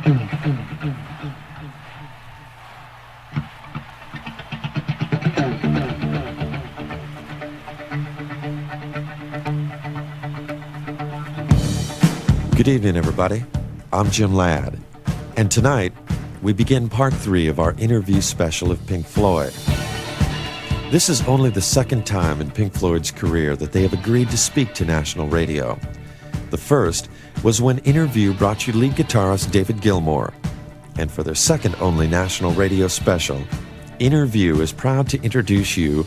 Good evening, everybody. I'm Jim Ladd, and tonight we begin part 3 of our interview special of Pink Floyd. This is only the second time in Pink Floyd's career that they have agreed to speak to national radio. The first was when Interview brought you lead guitarist David Gilmour, and for their second only national radio special, Interview is proud to introduce you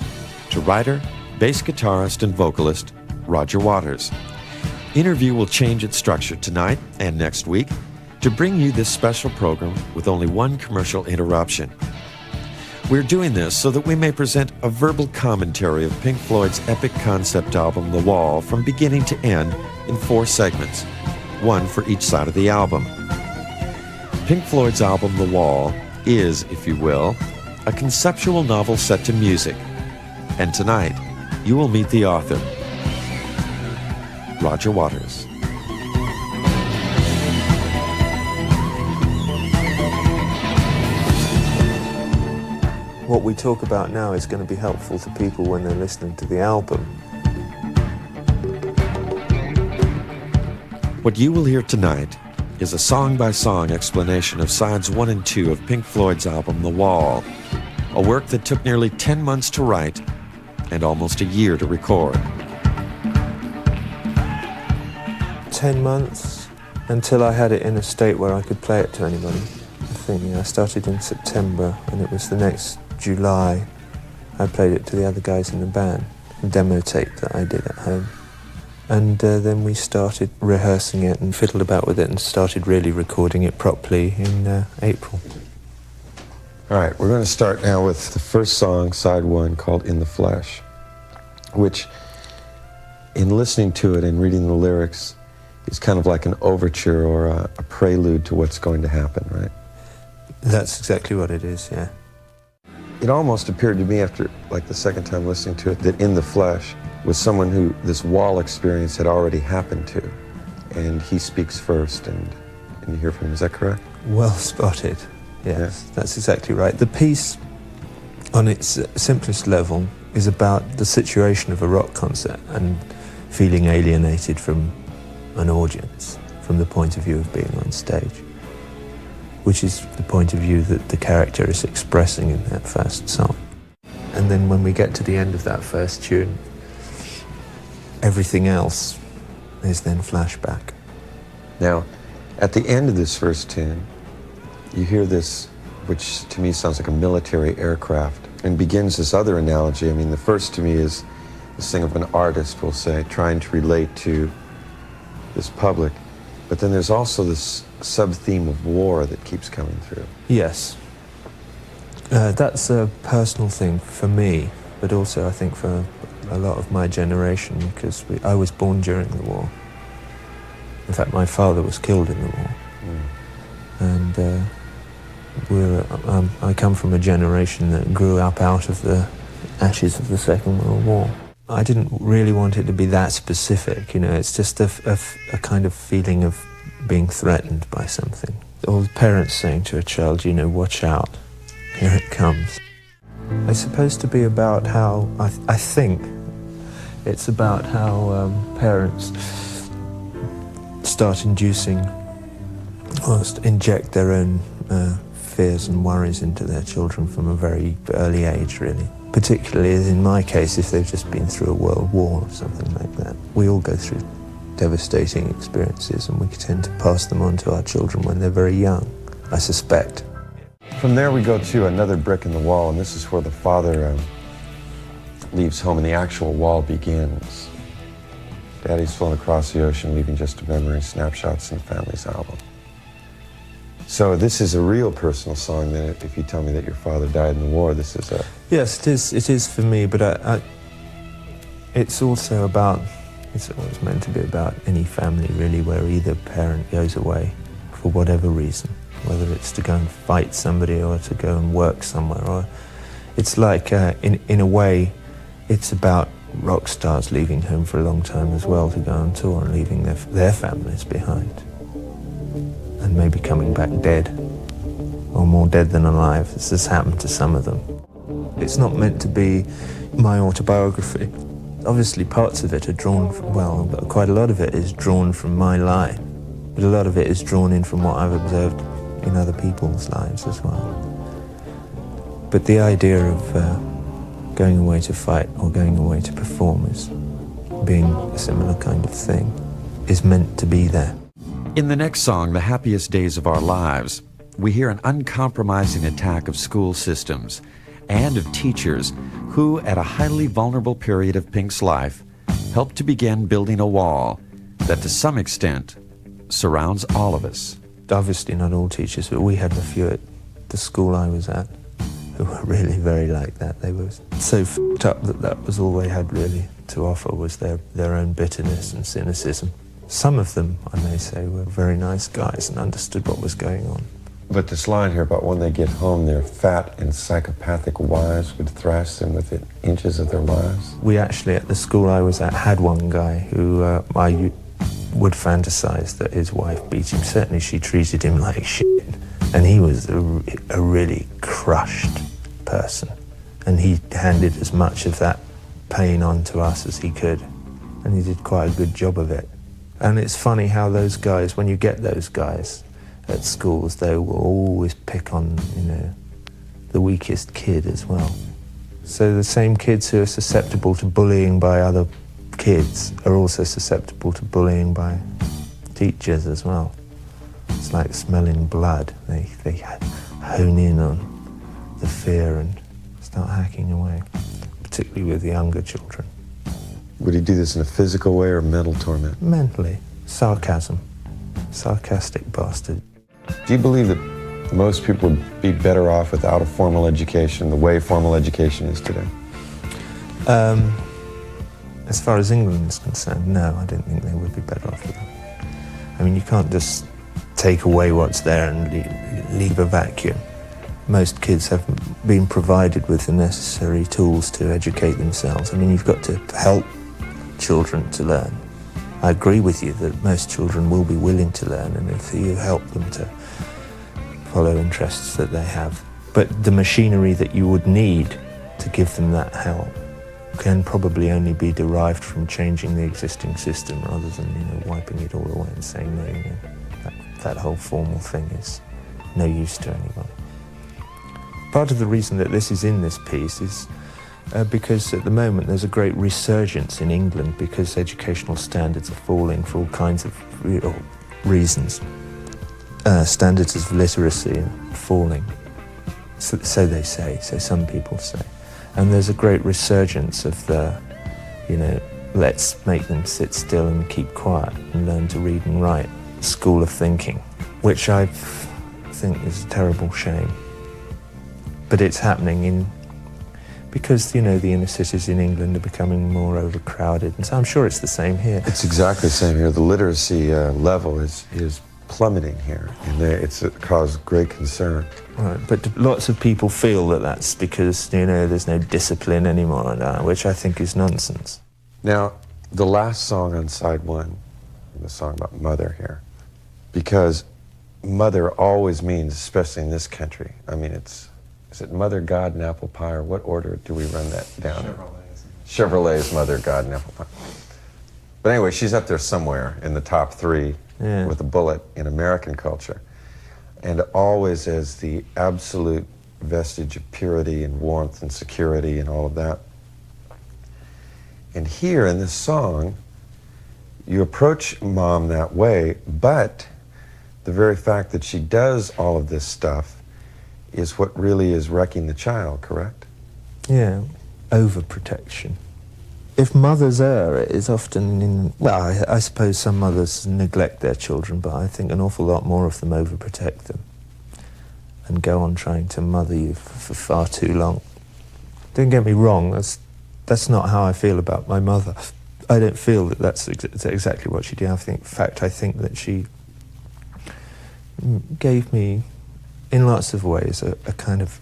to writer, bass guitarist, and vocalist Roger Waters. Interview will change its structure tonight and next week to bring you this special program with only one commercial interruption. We're doing this so that we may present a verbal commentary of Pink Floyd's epic concept album, The Wall, from beginning to end in 4 segments, one for each side of the album. Pink Floyd's album, The Wall, is, if you will, a conceptual novel set to music. And tonight, you will meet the author, Roger Waters. What we talk about now is going to be helpful to people when they're listening to the album. What you will hear tonight is a song-by-song explanation of sides 1 and 2 of Pink Floyd's album, The Wall, a work that took nearly 10 months to write and almost a year to record. 10 months until I had it in a state where I could play it to anybody. I think I started in September, and it was the next July I played it to the other guys in the band, a demo tape that I did at home. And then we started rehearsing it and fiddled about with it and started really recording it properly in April. All right, we're going to start now with the first song, side 1, called In the Flesh, which, in listening to it and reading the lyrics, is kind of like an overture or a prelude to what's going to happen, right? That's exactly what it is, yeah. It almost appeared to me after, like, the second time listening to it, that In the Flesh was someone who this wall experience had already happened to. And he speaks first, and you hear from him. Is that correct? Well spotted, yes. Yeah. That's exactly right. The piece, on its simplest level, is about the situation of a rock concert and feeling alienated from an audience from the point of view of being on stage, which is the point of view that the character is expressing in that first song. And then when we get to the end of that first tune, everything else is then flashback. Now, at the end of this first tune, you hear this, which to me sounds like a military aircraft, and begins this other analogy. I mean, the first to me is this thing of an artist, we'll say, trying to relate to this public, but then there's also this sub-theme of war that keeps coming through. Yes. That's a personal thing for me, but also I think for a lot of my generation, because I was born during the war. In fact, my father was killed in the war. And I come from a generation that grew up out of the ashes of the Second World War. I didn't really want it to be that specific, you know, it's just a kind of feeling of being threatened by something. Or parents saying to a child, you know, watch out, here it comes. It's supposed to be about how, I think, it's about how parents start inject their own fears and worries into their children from a very early age, really. Particularly, in my case, if they've just been through a world war or something like that. We all go through devastating experiences, and we tend to pass them on to our children when they're very young, I suspect. From there we go to another brick in the wall, and this is where the father leaves home and the actual wall begins. Daddy's flown across the ocean, leaving just a memory, snapshots in the family's album. So this is a real personal song, then, if you tell me that your father died in the war, this is a... Yes, it is for me, but it's also about, it's always meant to be about any family, really, where either parent goes away for whatever reason, whether it's to go and fight somebody or to go and work somewhere, or it's like, in a way, it's about rock stars leaving home for a long time as well to go on tour and leaving their families behind. and maybe coming back dead, or more dead than alive. This has happened to some of them. It's not meant to be my autobiography. Obviously parts of it are drawn from, well, but quite a lot of it is drawn from my life, but a lot of it is drawn in from what I've observed in other people's lives as well. But the idea of going away to fight or going away to perform as being a similar kind of thing is meant to be there. In the next song, The Happiest Days of Our Lives, we hear an uncompromising attack of school systems and of teachers who, at a highly vulnerable period of Pink's life, helped to begin building a wall that, to some extent, surrounds all of us. Obviously not all teachers, but we had a few at the school I was at who were really very like that. They were so f***ed up that that was all they had really to offer, was their own bitterness and cynicism. Some of them, I may say, were very nice guys and understood what was going on. But this line here about when they get home, their fat and psychopathic wives would thrash them within inches of their lives. We actually, at the school I was at, had one guy who I would fantasize that his wife beat him. Certainly she treated him like shit. And he was a really crushed person. And he handed as much of that pain on to us as he could. And he did quite a good job of it. And it's funny how those guys, when you get those guys at schools, they will always pick on, the weakest kid as well. So the same kids who are susceptible to bullying by other kids are also susceptible to bullying by teachers as well. It's like smelling blood. They hone in on the fear and start hacking away, particularly with the younger children. Would he do this in a physical way or mental torment? Mentally. Sarcasm. Sarcastic bastard. Do you believe that most people would be better off without a formal education, the way formal education is today? As far as England is concerned, no, I don't think they would be better off with that. I mean, you can't just take away what's there and leave a vacuum. Most kids have been provided with the necessary tools to educate themselves. I mean, you've got to help children to learn. I agree with you that most children will be willing to learn, and if you help them to follow interests that they have. But the machinery that you would need to give them that help can probably only be derived from changing the existing system rather than, wiping it all away and saying, no, that whole formal thing is no use to anyone. Part of the reason that this is in this piece is because at the moment there's a great resurgence in England because educational standards are falling for all kinds of reasons. Standards of literacy are falling, so they say, so some people say. And there's a great resurgence of the, let's make them sit still and keep quiet and learn to read and write school of thinking, which I think is a terrible shame. But it's happening because, the inner cities in England are becoming more overcrowded, and so I'm sure it's the same here. It's exactly the same here. The literacy level is plummeting here, and it's caused great concern. Right, but lots of people feel that that's because, there's no discipline anymore, which I think is nonsense. Now, the last song on side one, the song about mother here, because mother always means, especially in this country, I mean, is it Mother, God, and Apple Pie, or what order do we run that down? Chevrolet's Mother, God, and Apple Pie. But anyway, she's up there somewhere in the top three with a bullet in American culture, and always as the absolute vestige of purity and warmth and security and all of that. And here in this song, you approach mom that way, but the very fact that she does all of this stuff is what really is wrecking the child, correct? Yeah, overprotection. If mothers err, it is often I suppose some mothers neglect their children, but I think an awful lot more of them overprotect them and go on trying to mother you for far too long. Don't get me wrong, that's not how I feel about my mother. I don't feel that that's exactly what she did. In fact, I think that she gave me, in lots of ways, a kind of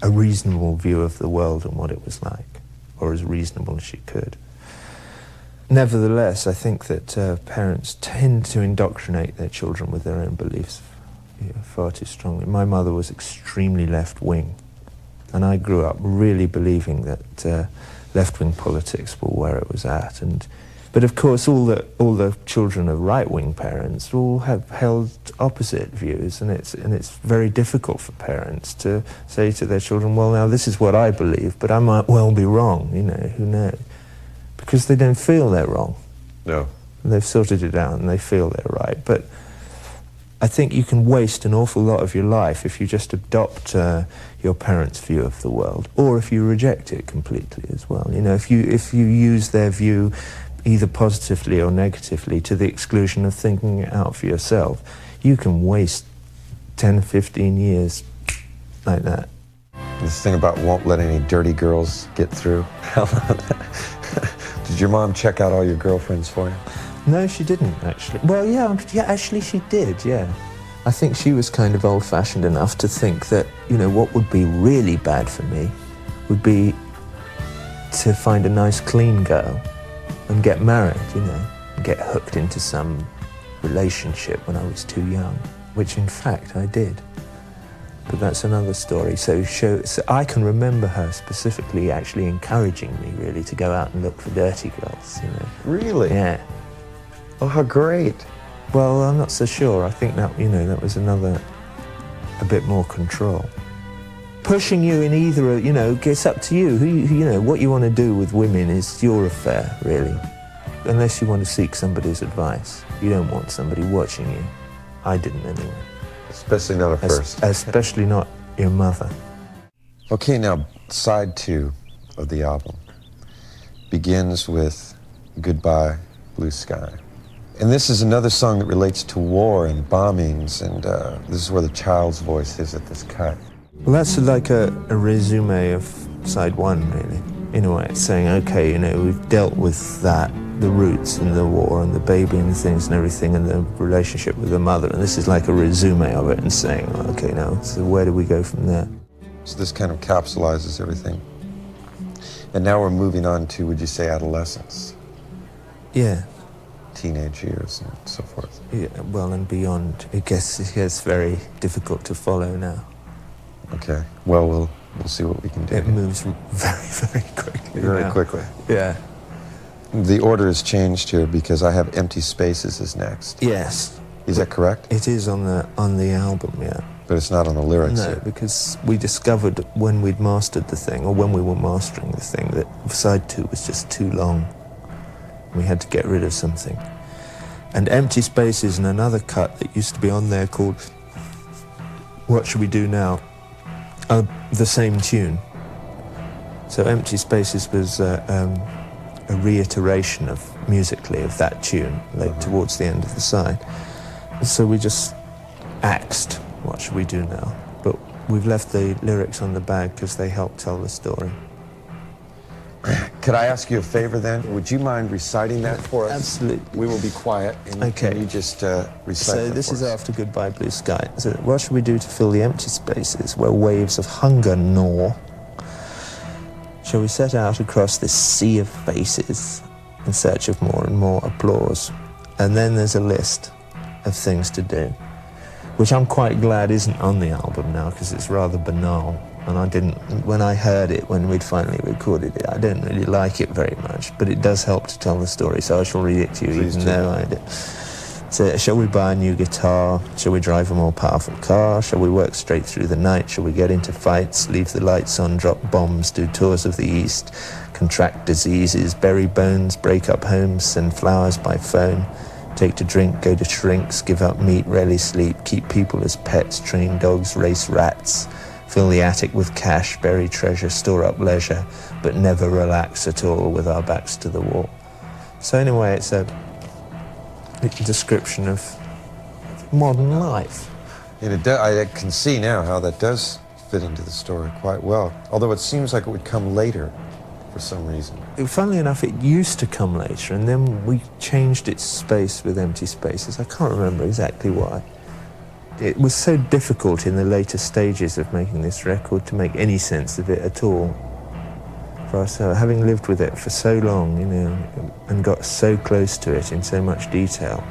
a reasonable view of the world and what it was like, or as reasonable as she could. Nevertheless, I think that parents tend to indoctrinate their children with their own beliefs far too strongly. My mother was extremely left-wing, and I grew up really believing that left-wing politics were where it was at. But of course, all the children of right-wing parents all have held opposite views, and it's very difficult for parents to say to their children, well, now this is what I believe, but I might well be wrong, who knows? Because they don't feel they're wrong. No. And they've sorted it out and they feel they're right. But I think you can waste an awful lot of your life if you just adopt your parents' view of the world, or if you reject it completely as well. If you use their view either positively or negatively to the exclusion of thinking it out for yourself, you can waste 10 or 15 years like that. This thing about won't let any dirty girls get through. Did your mom check out all your girlfriends for you? No, she didn't, actually. Well, yeah, actually she did, yeah. I think she was kind of old-fashioned enough to think that, what would be really bad for me would be to find a nice, clean girl and get married, and get hooked into some relationship when I was too young, which in fact I did. But that's another story. So I can remember her specifically actually encouraging me, really, to go out and look for dirty girls, Really? Yeah. Oh, how great. Well, I'm not so sure. I think that, that was a bit more control. Pushing you in either, it's up to you. What you want to do with women is your affair, really. Unless you want to seek somebody's advice. You don't want somebody watching you. I didn't anyway. Especially not at first. Especially not your mother. Okay, now, side 2 of the album begins with Goodbye, Blue Sky. And this is another song that relates to war and bombings, and this is where the child's voice is at this cut. Well, that's like a resume of side 1, really. In a way, it's saying, okay, we've dealt with that, the roots and the war and the baby and the things and everything and the relationship with the mother, and this is like a resume of it and saying, okay, now, so where do we go from there? So this kind of capsulizes everything. And now we're moving on to, would you say, adolescence? Yeah. Teenage years and so forth. Yeah, well, and beyond. It gets very difficult to follow now. Okay. Well, we'll see what we can do. It moves very, very quickly. Very quickly. Yeah. The order has changed here because I have Empty Spaces as next. Yes. Is that correct? It is on the album, yeah. But it's not on the lyrics No, yet. because we discovered when we'd mastered the thing, or when we were mastering the thing, that side 2 was just too long. We had to get rid of something. And Empty Spaces and another cut that used to be on there called What Should We Do Now? The same tune. So Empty Spaces was a reiteration musically of that tune, towards the end of the side. So we just axed What Should We Do Now? But we've left the lyrics on the bag because they help tell the story. Could I ask you a favor then? Would you mind reciting that for us? Absolutely. We will be quiet, and Okay. can you just recite So that this for is us? after Goodbye Blue Sky. So what should we do to fill the empty spaces where waves of hunger gnaw? Shall we set out across this sea of faces in search of more and more applause? And then there's a list of things to do, which I'm quite glad isn't on the album now because it's rather banal. And when I heard it, when we'd finally recorded it, I didn't really like it very much, but it does help to tell the story, so I shall read it to you. Please even do. though I did. So, shall we buy a new guitar? Shall we drive a more powerful car? Shall we work straight through the night? Shall we get into fights, leave the lights on, drop bombs, do tours of the East, contract diseases, bury bones, break up homes, send flowers by phone, take to drink, go to shrinks, give up meat, rarely sleep, keep people as pets, train dogs, race rats, fill the attic with cash, bury treasure, store up leisure, but never relax at all with our backs to the wall. So anyway, it's a description of modern life. And I can see now how that does fit into the story quite well, although it seems like it would come later for some reason. Funnily enough, it used to come later, and then we changed its space with Empty Spaces. I can't remember exactly why. It was so difficult in the later stages of making this record to make any sense of it at all. opera ourselves, having lived with it for so long, you know, and got so close to it in so much detail,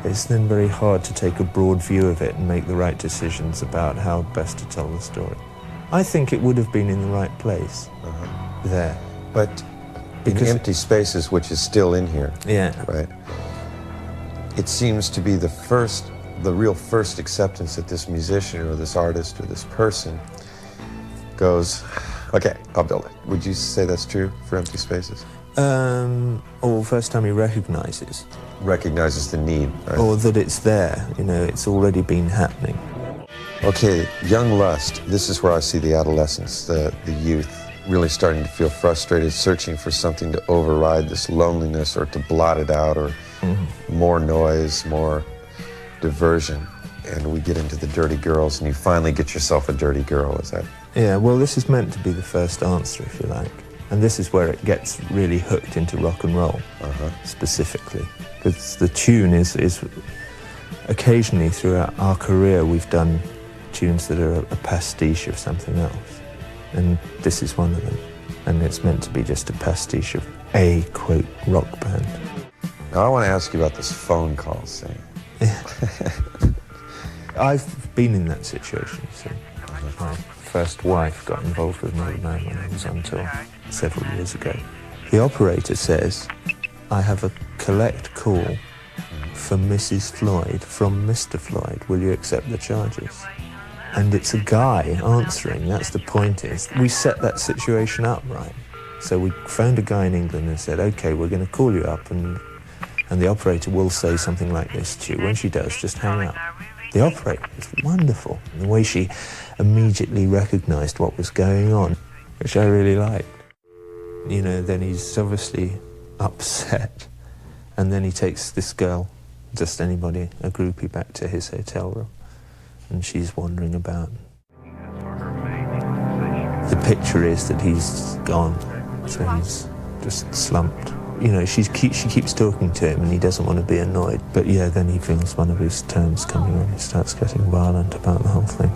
it's then very hard to take a broad view of it and make the right decisions about how best to tell the story. I think it would have been in the right place there. But Because- in Empty Spaces, which is still in here, Yeah. right? It seems to be the real first acceptance that this musician or this artist or this person goes, okay, I'll build it. Would you say that's true for Empty Spaces? Or first time he recognizes, Recognizes the need, right? or that it's there, you know, it's already been happening. Okay, Young Lust, this is where I see the adolescence, the youth, really starting to feel frustrated, searching for something to override this loneliness or to blot it out, or more noise, more diversion. And we get into the Dirty Girls, and you finally get yourself a Dirty Girl, is that? Yeah, well, this is meant to be the first answer, if you like. And this is where it gets really hooked into rock and roll, specifically. Because the tune is occasionally throughout our career, we've done tunes that are a pastiche of something else. And this is one of them. And it's meant to be just a pastiche of a, quote, rock band. Now, I want to ask you about this phone call scene. I've been in that situation, so my first wife got involved with Motorman when I was on tour several years ago. The operator says, I have a collect call for Mrs. Floyd from Mr. Floyd. Will you accept the charges? And it's a guy answering, that's the point is. We set that situation up right. So we phoned a guy in England and said, okay, we're going to call you up and the operator will say something like this to you. When she does, just hang up. The operator was wonderful. And the way she immediately recognized what was going on, which I really liked. You know, then he's obviously upset. And then he takes this girl, just anybody, a groupie, back to his hotel room. And she's wandering about. The picture is that he's gone, so he's just slumped. You know, she keeps talking to him and he doesn't want to be annoyed. But yeah, then he feels one of his terms coming on. He starts getting violent about the whole thing.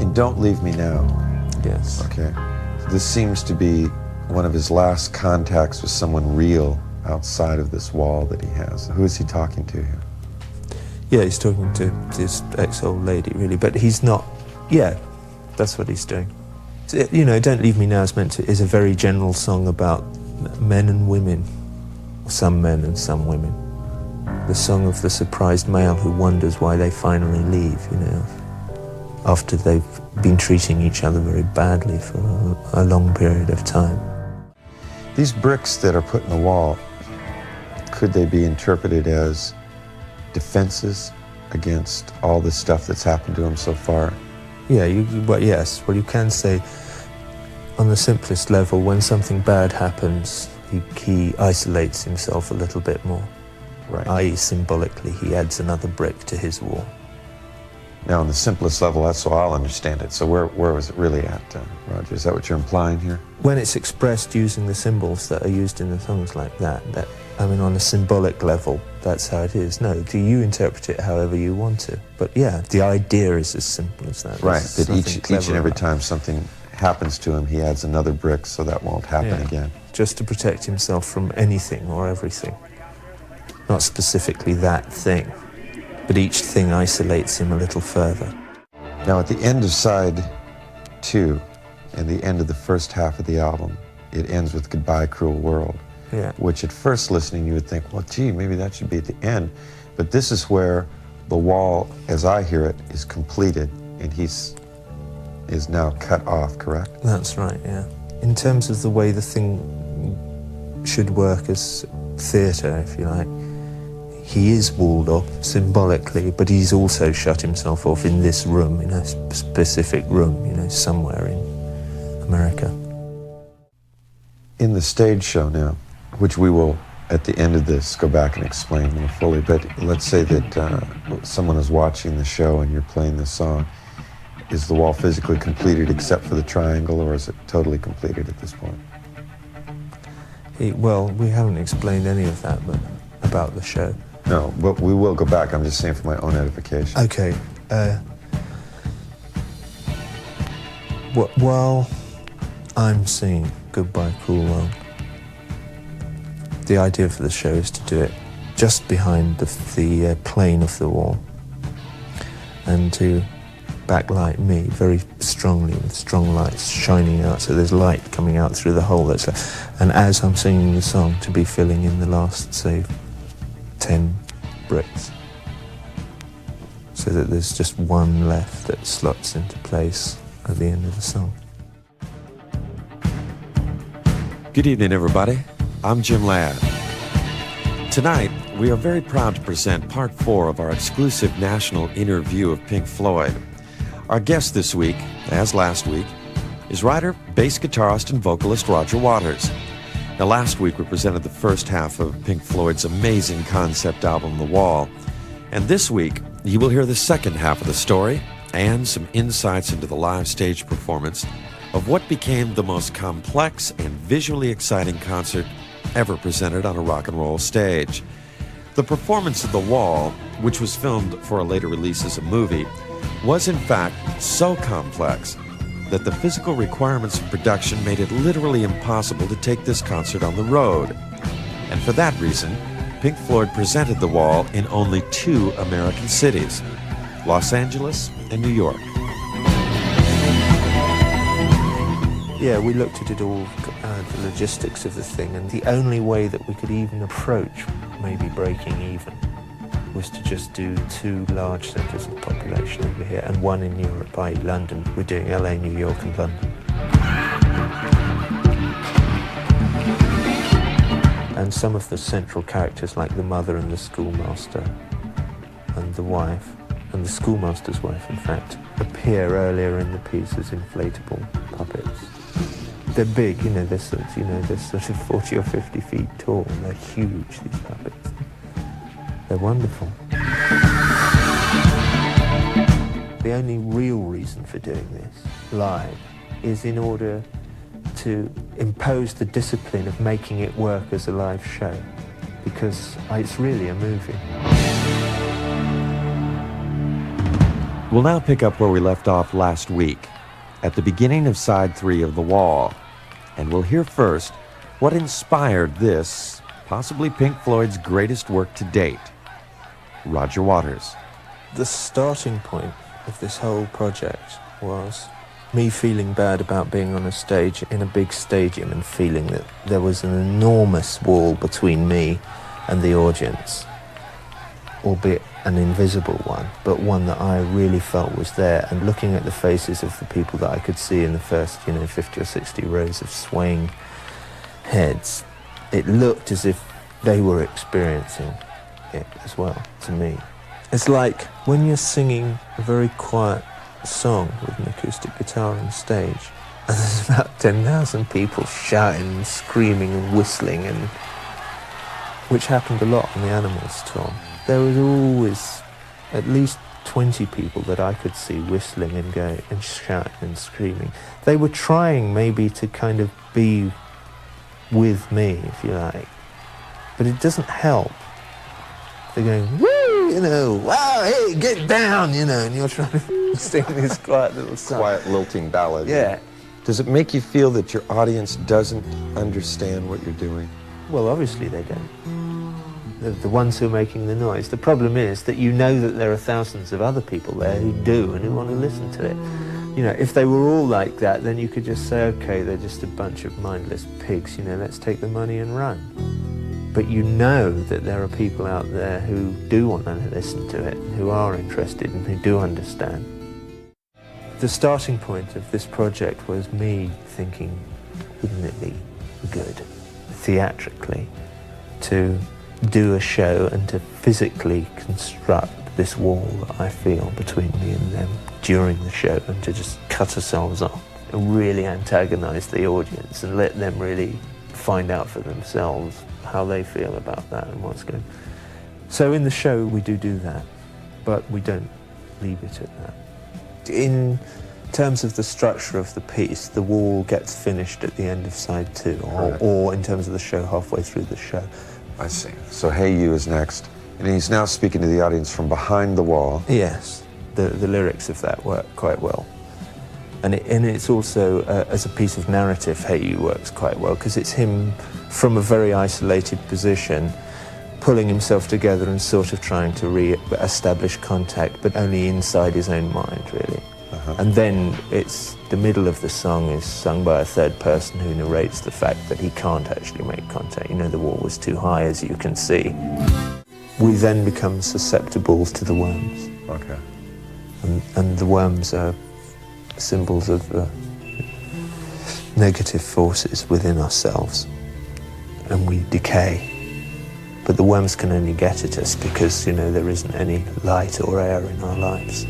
In Don't Leave Me Now, Yes. okay, this seems to be one of his last contacts with someone real outside of this wall that he has. Who is he talking to here? Yeah, he's talking to this ex-old lady, really, but he's not. Yeah, that's what he's doing. You know, Don't Leave Me Now is a very general song about men and women, some men and some women. The song of the surprised male who wonders why they finally leave, you know, after they've been treating each other very badly for a long period of time. These bricks that are put in the wall, could they be interpreted as defenses against all the stuff that's happened to him so far? Yeah, yes. Well, you can say, on the simplest level, when something bad happens, he isolates himself a little bit more. Right. I.e., symbolically, he adds another brick to his wall. Now, on the simplest level, that's so I'll understand it. So where was it really at, Roger? Is that what you're implying here? When it's expressed using the symbols that are used in the songs like that, I mean, on a symbolic level, that's how it is. No, do you interpret it however you want to? But yeah, the idea is as simple as that. Right, There's that each nothing clever and every about it. time something happens to him, he adds another brick so that won't happen Yeah. again. Just to protect himself from anything or everything. Not specifically that thing, but each thing isolates him a little further. Now, at the end of side 2 and the end of the first half of the album, it ends with Goodbye, Cruel World, Yeah. which at first listening you would think, well, gee, maybe that should be at the end. But this is where the wall, as I hear it, is completed and is now cut off, correct? That's right, yeah. In terms of the way the thing should work as theatre, if you like, he is walled off symbolically, but he's also shut himself off in this room, in a specific room, you know, somewhere in America. In the stage show now, which we will, at the end of this, go back and explain more fully, but let's say that someone is watching the show and you're playing this song. Is the wall physically completed except for the triangle, or is it totally completed at this point? Well, we haven't explained any of that, but about the show. No, but we will go back. I'm just saying for my own edification. Okay. Well, I'm singing Goodbye Cruel World. The idea for the show is to do it just behind the plane of the wall and to backlight me very strongly with strong lights shining out, so there's light coming out through the hole. And as I'm singing the song, to be filling in the last, say, 10 bricks, so that there's just one left that slots into place at the end of the song. Good evening, everybody. I'm Jim Ladd. Tonight, we are very proud to present part 4 of our exclusive national interview of Pink Floyd. Our guest this week, as last week, is writer, bass guitarist, and vocalist Roger Waters. Now, last week we presented the first half of Pink Floyd's amazing concept album, The Wall. And this week, you will hear the second half of the story and some insights into the live stage performance of what became the most complex and visually exciting concert ever presented on a rock and roll stage. The performance of The Wall, which was filmed for a later release as a movie, was in fact so complex that the physical requirements of production made it literally impossible to take this concert on the road. And for that reason, Pink Floyd presented The Wall in only 2 American cities, Los Angeles and New York. Yeah, we looked at it all, the logistics of the thing, and the only way that we could even approach maybe breaking even was to just do 2 large centres of population over here and 1 in Europe, i.e. London. We're doing LA, New York and London. And some of the central characters, like the mother and the schoolmaster and the wife, and the schoolmaster's wife, in fact, appear earlier in the piece as inflatable puppets. They're big, they're sort of 40 or 50 feet tall, and they're huge, these puppets. They're wonderful. The only real reason for doing this live is in order to impose the discipline of making it work as a live show, because it's really a movie. We'll now pick up where we left off last week, at the beginning of side 3 of The Wall, and we'll hear first what inspired this, possibly Pink Floyd's greatest work to date. Roger Waters. The starting point of this whole project was me feeling bad about being on a stage in a big stadium and feeling that there was an enormous wall between me and the audience, albeit an invisible one, but one that I really felt was there. And looking at the faces of the people that I could see in the first, 50 or 60 rows of swaying heads, it looked as if they were experiencing it as well, to me. It's like when you're singing a very quiet song with an acoustic guitar on stage, and there's about 10,000 people shouting and screaming and whistling, and which happened a lot on the Animals tour. There was always at least 20 people that I could see whistling and going and shouting and screaming. They were trying maybe to kind of be with me, if you like, but it doesn't help. They're going, woo, wow, hey, get down, and you're trying to sing this quiet little song. Quiet, lilting ballad. Yeah. Does it make you feel that your audience doesn't understand what you're doing? Well, obviously they don't. The ones who are making the noise. The problem is that you know that there are thousands of other people there who do and who want to listen to it. If they were all like that, then you could just say, okay, they're just a bunch of mindless pigs, let's take the money and run. But you know that there are people out there who do want to listen to it, who are interested and who do understand. The starting point of this project was me thinking, wouldn't it be good, theatrically, to do a show and to physically construct this wall that I feel between me and them during the show, and to just cut ourselves off and really antagonize the audience and let them really find out for themselves how they feel about that and what's going on. So in the show we do that, but we don't leave it at that. In terms of the structure of the piece, the wall gets finished at the end of side 2, or in terms of the show, halfway through the show. I see. So Hey You is next, and he's now speaking to the audience from behind the wall. Yes, the lyrics of that work quite well. And it's also, as a piece of narrative, Hey You works quite well, because it's him from a very isolated position, pulling himself together and sort of trying to re-establish contact, but only inside his own mind, really. And then it's the middle of the song is sung by a third person who narrates the fact that he can't actually make contact. You know, the wall was too high, as you can see. We then become susceptible to the worms. Okay. And the worms are symbols of negative forces within ourselves, and we decay. But the worms can only get at us because, you know, there isn't any light or air in our lives,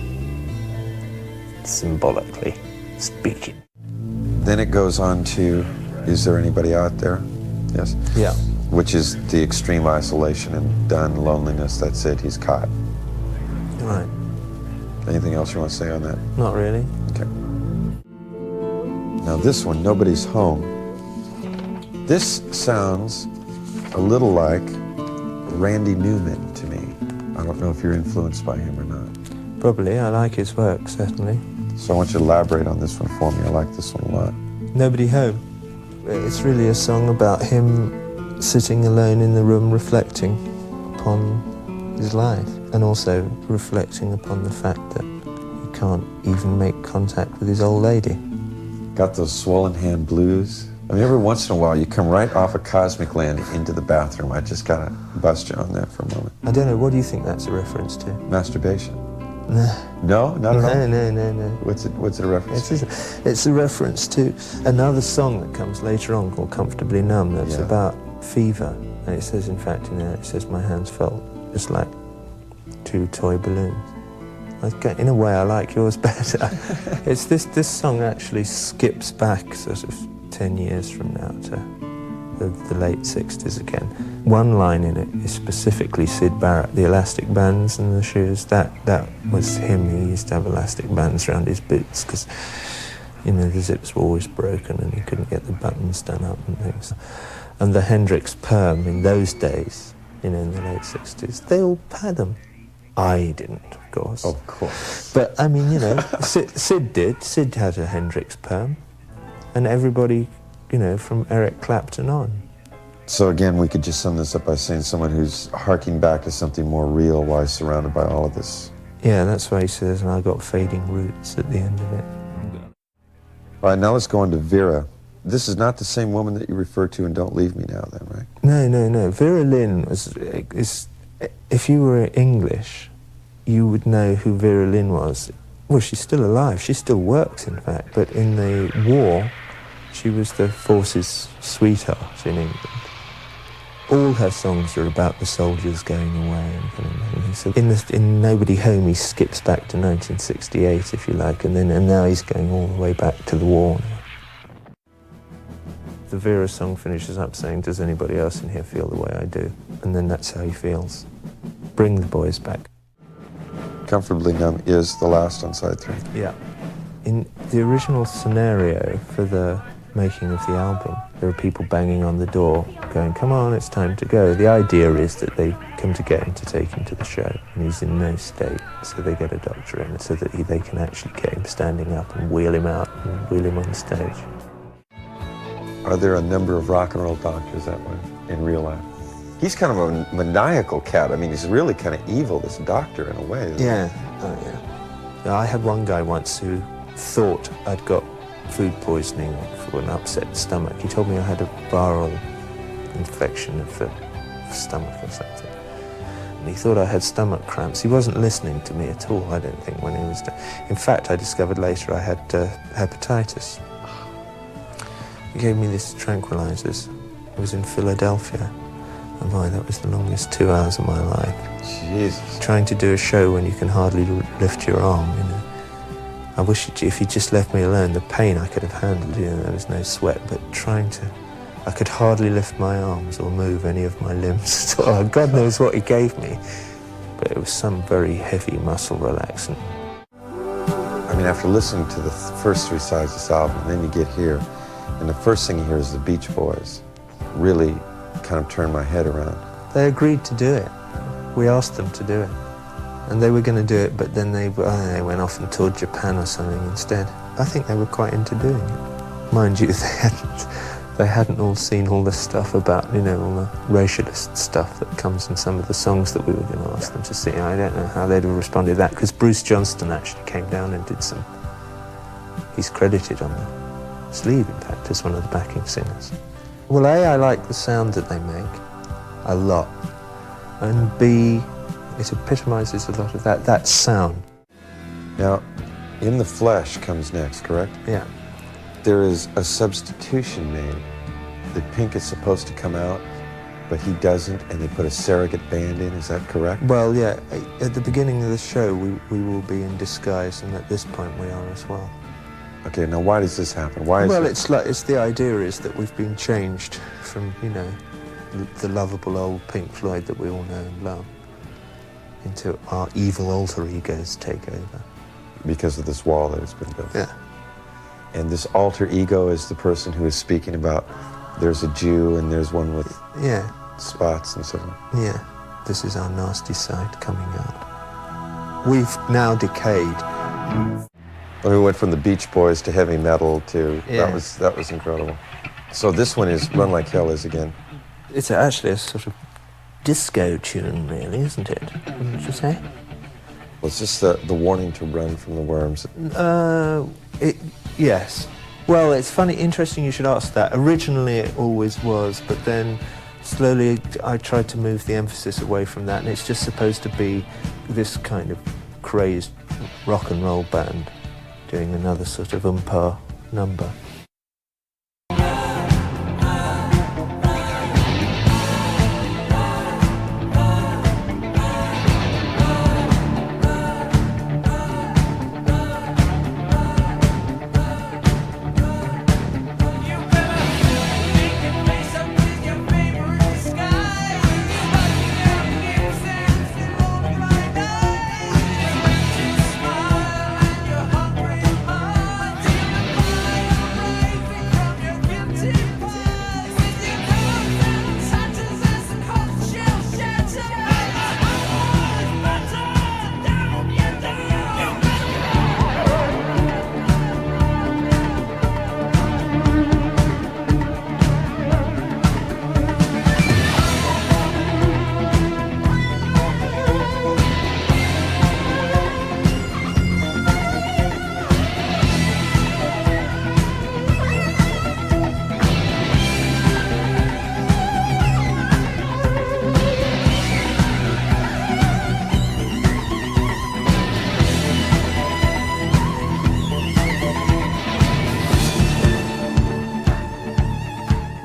symbolically speaking. Then it goes on to, is there anybody out there? Yes? Yeah. Which is the extreme isolation and done loneliness. That's it, he's caught. Right. Anything else you want to say on that? Not really. Okay. Now this one, Nobody's Home. This sounds a little like Randy Newman to me. I don't know if you're influenced by him or not. Probably. I like his work, certainly. So I want you to elaborate on this one for me. I like this one a lot. Nobody Home. It's really a song about him sitting alone in the room reflecting upon his life, and also reflecting upon the fact that he can't even make contact with his old lady. Got those swollen hand blues? I mean, every once in a while you come right off of Cosmic Land into the bathroom. I just gotta bust you on that for a moment. I don't know, what do you think that's a reference to? Masturbation? No. No? Not at all? No. What's it a reference to? It's a reference to another song that comes later on called Comfortably Numb, that's about fever. And it says, in fact, in there, it says, my hands felt just like 2 toy balloons. In a way, I like yours better. It's this song actually skips back sort of 10 years from now to the late 60s again. One line in it is specifically Syd Barrett, the elastic bands and the shoes. That was him. He used to have elastic bands around his boots because, you know, the zips were always broken and he couldn't get the buttons done up and things. And the Hendrix perm in those days, you know, in the late 60s, they all had them. I didn't, of course. Of course. But, I mean, you know, Sid did. Sid had a Hendrix perm. And everybody, you know, from Eric Clapton on. So again, we could just sum this up by saying someone who's harking back to something more real while he's surrounded by all of this. Yeah, that's why he says, and I got fading roots at the end of it. All right, now let's go on to Vera. This is not the same woman that you refer to in Don't Leave Me Now, then, right? No. Vera Lynn is, if you were English, you would know who Vera Lynn was. Well, she's still alive. She still works, in fact. But in the war, she was the forces' sweetheart in England. All her songs are about the soldiers going away and kind of thing. So in Nobody Home, he skips back to 1968, if you like, and now he's going all the way back to the war now. The Vera song finishes up saying, does anybody else in here feel the way I do? And then that's how he feels. Bring the boys back. Comfortably Numb is the last on side 3. Yeah. In the original scenario for the making of the album, there are people banging on the door going, come on, it's time to go. The idea is that they come to get him to take him to the show, and he's in no state, so they get a doctor in so that they can actually get him standing up and wheel him out and wheel him on stage. Are there a number of rock and roll doctors that way in real life? He's kind of a maniacal cat. I mean, he's really kind of evil, this doctor, in a way. Yeah. Oh, yeah. I had one guy once who thought I'd got food poisoning for an upset stomach. He told me I had a viral infection of the stomach or something. And he thought I had stomach cramps. He wasn't listening to me at all, I don't think, when he was... In fact, I discovered later I had hepatitis. He gave me these tranquilizers. It was in Philadelphia. And boy, that was the longest 2 hours of my life. Jesus. Trying to do a show when you can hardly lift your arm, you know. I wish if you just left me alone, the pain I could have handled, you know, there was no sweat, but I could hardly lift my arms or move any of my limbs. Oh, God knows what he gave me. But it was some very heavy muscle relaxant. I mean, after listening to the first 3 sides of this album, and then you get here, and the first thing you hear is the Beach Boys. Really kind of turned my head around. They agreed to do it. We asked them to do it. And they were going to do it, but then they went off and toured Japan or something instead. I think they were quite into doing it. Mind you, they hadn't all seen all this stuff about, all the racialist stuff that comes in some of the songs that we were going to ask them to sing. I don't know how they'd have responded to that, because Bruce Johnston actually came down and did some. He's credited on the sleeve, in fact, as one of the backing singers. Well, A, I like the sound that they make a lot, and B, it epitomises a lot of that sound. Now, In the Flesh comes next, correct? Yeah. There is a substitution made that Pink is supposed to come out, but he doesn't, and they put a surrogate band in. Is that correct? Well, yeah. At the beginning of the show, we will be in disguise, and at this point we are as well. Okay, now why does this happen? Why is it's the idea is that we've been changed from, the lovable old Pink Floyd that we all know and love into our evil alter egos take over. Because of this wall that has been built. Yeah. And this alter ego is the person who is speaking about there's a Jew and there's one with spots and so on. Yeah. This is our nasty side coming out. We've now decayed. When we went from the Beach Boys to heavy metal to Yeah. that was incredible. So this one is Run Like Hell Is Again. It's actually a sort of disco tune, really, isn't it? Wouldn't you say? Well, it's just the warning to run from the worms. Yes. Well, it's funny, interesting you should ask that. Originally it always was, but then slowly I tried to move the emphasis away from that, and it's just supposed to be this kind of crazed rock and roll band doing another sort of umpa number.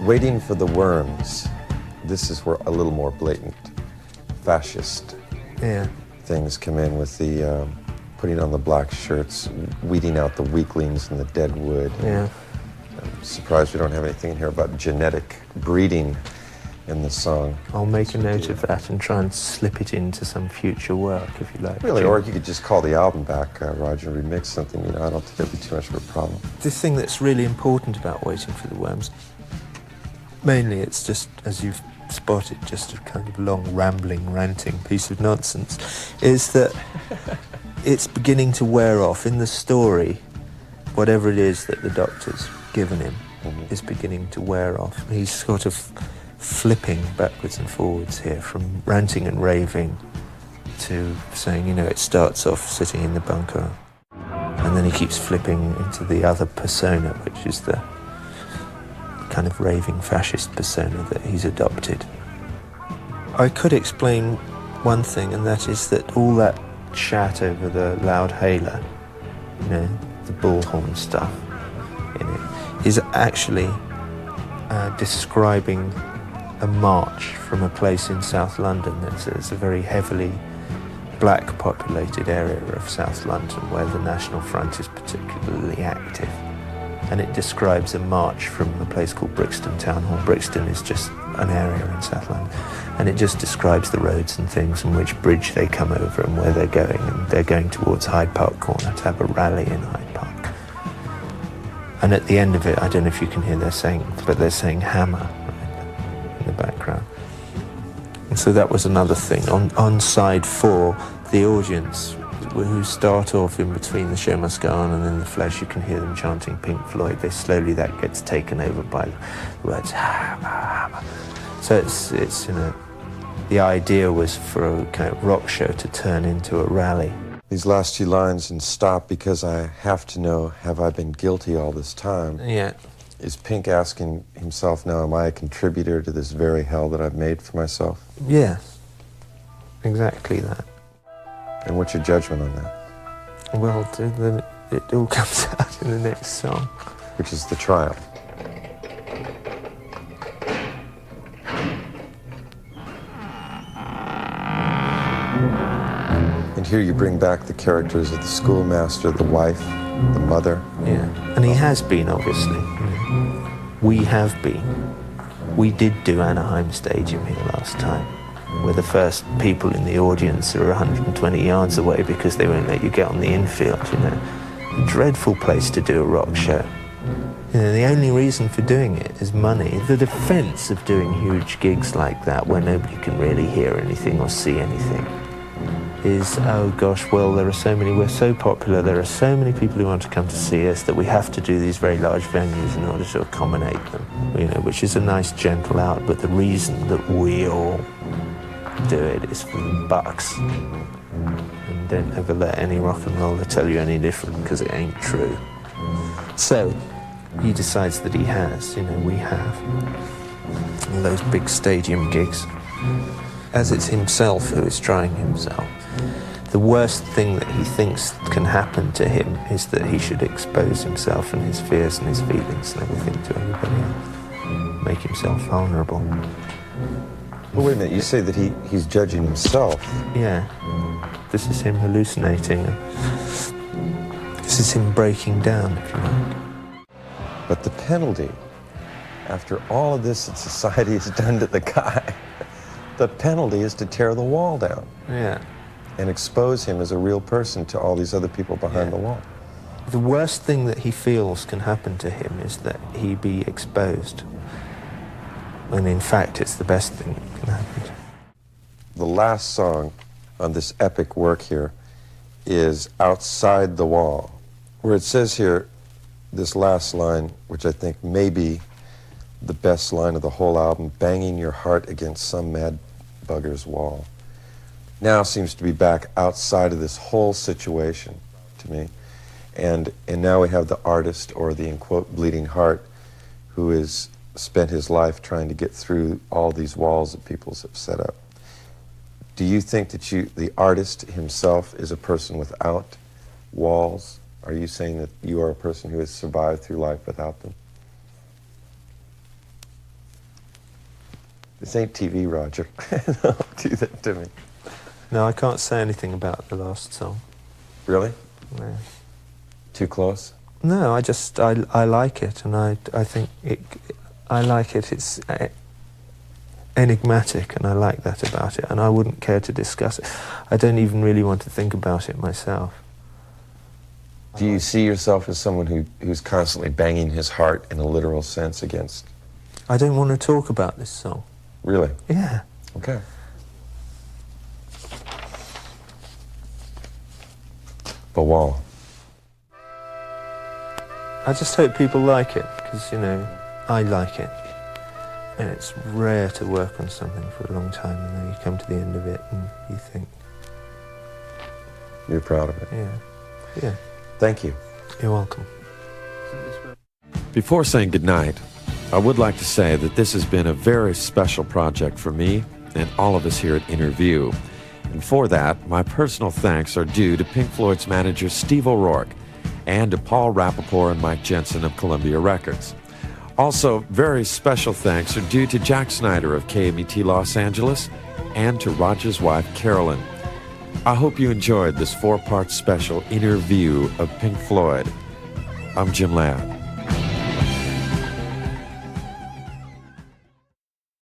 Waiting for the Worms. This is where a little more blatant fascist things come in with the putting on the black shirts, weeding out the weaklings in the dead wood. Yeah. I'm surprised we don't have anything in here about genetic breeding in the song. I'll make a note of that and try and slip it into some future work, if you like. Really, Jim. or you could just call the album back, Roger, and remix something. I don't think that'd be too much of a problem. The thing that's really important about Waiting for the Worms, mainly it's just, as you've spotted, just a kind of long, rambling, ranting piece of nonsense, is that it's beginning to wear off. In the story, whatever it is that the doctor's given him is beginning to wear off. He's sort of flipping backwards and forwards here, from ranting and raving to saying, it starts off sitting in the bunker, and then he keeps flipping into the other persona, which is the kind of raving fascist persona that he's adopted. I could explain one thing, and that is that all that chat over the loudhailer, the bullhorn stuff in it, is actually describing a march from a place in South London. It's a very heavily black populated area of South London where the National Front is particularly active. And it describes a march from a place called Brixton Town Hall. Brixton is just an area in South London. And it just describes the roads and things and which bridge they come over and where they're going. And they're going towards Hyde Park Corner to have a rally in Hyde Park. And at the end of it, I don't know if you can hear they're saying hammer right, in the background. And so that was another thing. On side 4, the audience who start off in between The Show Must Go On and then The Flash, you can hear them chanting Pink Floyd. They slowly, that gets taken over by the words. So it's you know, the idea was for a kind of rock show to turn into a rally. These last two lines, and stop because I have to know, have I been guilty all this time? Yeah. Is Pink asking himself now, am I a contributor to this very hell that I've made for myself? Yes, exactly that. And what's your judgment on that? Well, it all comes out in the next song. Which is The Trial. And here you bring back the characters of the schoolmaster, the wife, the mother. Yeah, and he has been, obviously. We have been. We did do Anaheim Stadium here last time. We're the first people in the audience who are 120 yards away because they won't let you get on the infield, you know. A dreadful place to do a rock show. You know, the only reason for doing it is money. The defense of doing huge gigs like that where nobody can really hear anything or see anything is, oh gosh, well, there are so many, we're so popular, there are so many people who want to come to see us that we have to do these very large venues in order to accommodate them, you know, which is a nice, gentle out, but the reason that we all do it is for the bucks. And don't ever let any rock and roller tell you any different, because it ain't true. So, he decides that he has, you know, we have, all those big stadium gigs. As it's himself who is trying himself, the worst thing that he thinks can happen to him is that he should expose himself and his fears and his feelings and everything to everybody else. Make himself vulnerable. Well, wait a minute, you say that he's judging himself. Yeah. This is him hallucinating. This is him breaking down, if you like. But the penalty, after all of this that society has done to the guy, the penalty is to tear the wall down. Yeah. And expose him as a real person to all these other people behind the wall. The worst thing that he feels can happen to him is that he be exposed. When in fact it's the best thing that can happen to him. The last song on this epic work here is Outside the Wall, where it says here, this last line, which I think may be the best line of the whole album, banging your heart against some mad bugger's wall. Now seems to be back outside of this whole situation to me. And now we have the artist, or the, in quote, bleeding heart, who has spent his life trying to get through all these walls that people have set up. Do you think that the artist himself is a person without walls? Are you saying that you are a person who has survived through life without them? This ain't TV, Roger. Don't do that to me. No, I can't say anything about the last song. Really? No. Too close? No, I like it, and I think I like it. It's enigmatic, and I like that about it, and I wouldn't care to discuss it. I don't even really want to think about it myself. Do you see yourself as someone who's constantly banging his heart in a literal sense against? I don't want to talk about this song. Really? Yeah. Okay. The Wall. I just hope people like it, because, you know, I like it. And it's rare to work on something for a long time, and then you come to the end of it and you think... You're proud of it. Yeah. Yeah. Thank you. You're welcome. Before saying goodnight, I would like to say that this has been a very special project for me and all of us here at Interview. And for that, my personal thanks are due to Pink Floyd's manager Steve O'Rourke and to Paul Rappaport and Mike Jensen of Columbia Records. Also, very special thanks are due to Jack Snyder of KMET Los Angeles and to Roger's wife, Carolyn. I hope you enjoyed this 4-part special interview of Pink Floyd. I'm Jim Ladd.